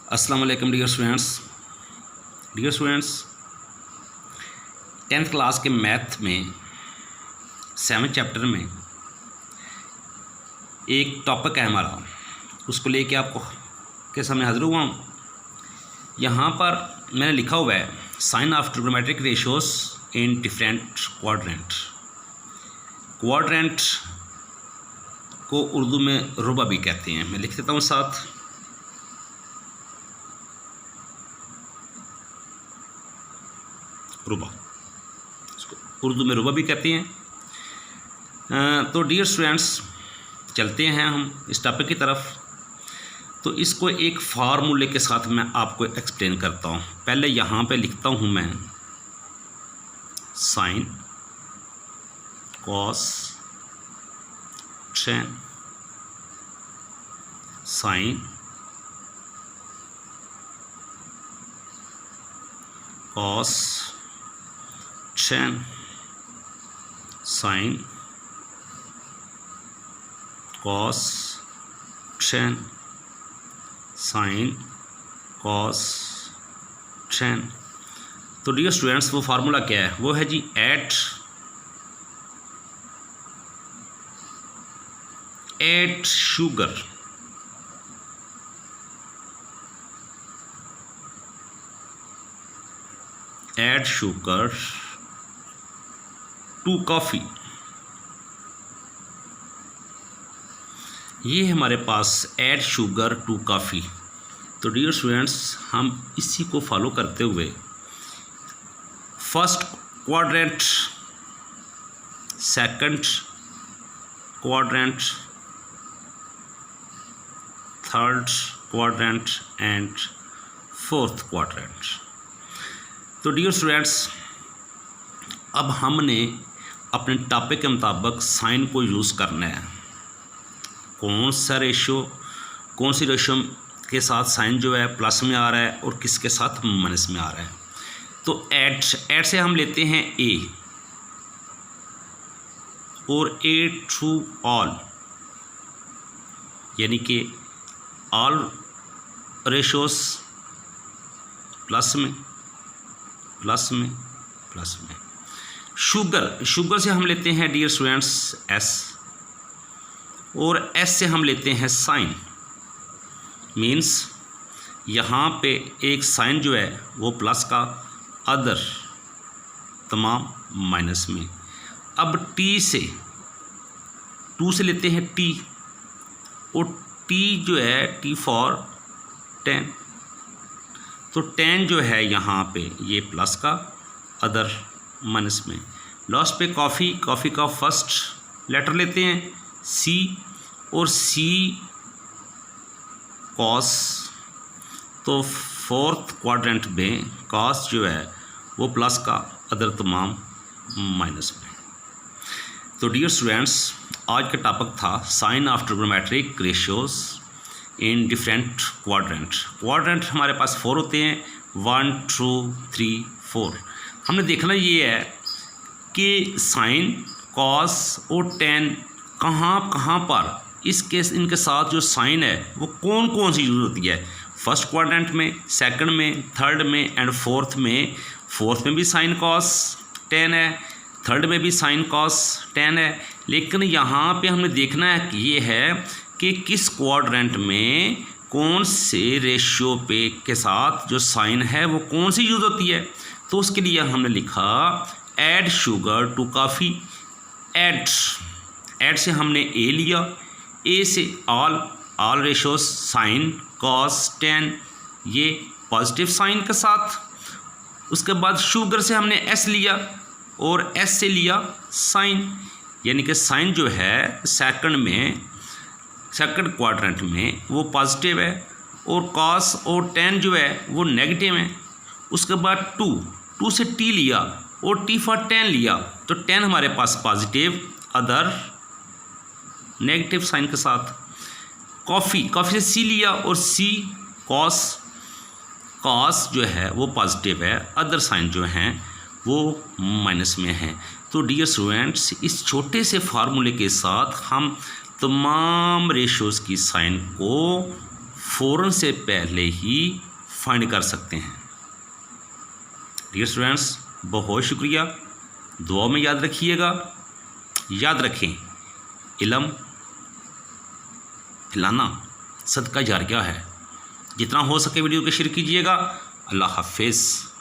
अस्सलाम वालेकुम dear students 10th class के मैथ में 7th चैप्टर में एक टॉपिक है हमारा, उसको लेके आपको के सामने हाजिर हुआ हूँ। यहाँ पर मैंने लिखा हुआ है sign of trigonometric ratios in different quadrant को उर्दू में रुबा भी कहते हैं। मैं लिख देता हूँ साथ। रुबा, इसको उर्दू में रुबा भी कहते हैं। तो डियर स्टूडेंट्स, चलते हैं हम इस टॉपिक की तरफ। तो इसको एक फार्मूले के साथ मैं आपको एक्सप्लेन करता हूँ। पहले यहाँ पे लिखता हूँ मैं sine cos tan, sine cos tan, sine cos tan, sine cos tan. तो डियर स्टूडेंट्स, वो फार्मूला क्या है? वो है जी एट शुगर टू कॉफ़ी। ये है हमारे पास ऐड शुगर टू कॉफ़ी। तो डियर स्टूडेंट्स, हम इसी को फॉलो करते हुए first quadrant, second quadrant, third quadrant and fourth quadrant. तो डियर स्टूडेंट्स, अब हमने अपने टॉपिक के मुताबिक साइन को यूज़ करना है। कौन सी रेशियो के साथ साइन जो है प्लस में आ रहा है और किसके साथ माइनस में आ रहा है। तो ऐड से हम लेते हैं ए, और ए टू ऑल, यानी कि ऑल रेशियोज प्लस में। शुगर से हम लेते हैं डियर स्टूडेंट्स एस, और एस से हम लेते हैं साइन। मीन्स यहाँ पे एक साइन जो है वो प्लस का, अदर तमाम माइनस में। अब टी से, टू से लेते हैं टी, और टी जो है टी फॉर 10। तो 10 जो है यहाँ पे ये प्लस का, अदर माइनस में। लास्ट पे कॉफ़ी का फर्स्ट लेटर लेते हैं सी, और सी कॉस। तो फोर्थ क्वाड्रेंट में कॉस जो है वो प्लस का, अदर तमाम माइनस में। तो डियर स्टूडेंट्स, आज का टॉपिक था sign of trigonometric ratios in different quadrant हमारे पास 4 होते हैं, 1 2 3 4। हमने देखना ये है कि साइन कॉस और टेन कहाँ पर इनके साथ जो साइन है वो कौन सी यूज़ होती है। फर्स्ट क्वाड्रेंट में, सेकंड में, थर्ड में एंड फोर्थ में भी साइन कॉस 10 है, थर्ड में भी साइन कॉस 10 है। लेकिन यहाँ पे हमने देखना है कि ये है कि किस क्वाड्रेंट में कौन से रेशियो पे के साथ जो साइन है वो कौन सी यूज़ होती है। तो उसके लिए हमने लिखा add sugar to coffee. Add से हमने ए लिया, ए से ऑल रेशियोज साइन कॉस 10, ये पॉजिटिव साइन के साथ। उसके बाद शुगर से हमने एस लिया, और एस से लिया साइन, यानी कि साइन जो है सेकंड क्वाड्रेंट में वो पॉजिटिव है, और कॉस और 10 जो है वो नेगेटिव है। उसके बाद टू से टी लिया, और टी फॉर 10 लिया। तो 10 हमारे पास पॉजिटिव, अदर नेगेटिव साइन के साथ। कॉफ़ी से सी लिया, और सी कॉस जो है वो पॉजिटिव है, अदर साइन जो हैं वो माइनस में है। तो डियर स्टूडेंट्स, इस छोटे से फार्मूले के साथ हम तमाम रेशियोज़ की साइन को फ़ौरन से पहले ही फाइंड कर सकते हैं। डियर स्टूडेंट्स, बहुत शुक्रिया, दुआ में याद रखिएगा। याद रखें, इल्म फैलाना सदका जारिया है। जितना हो सके वीडियो को शेयर कीजिएगा। अल्लाह हाफिज़।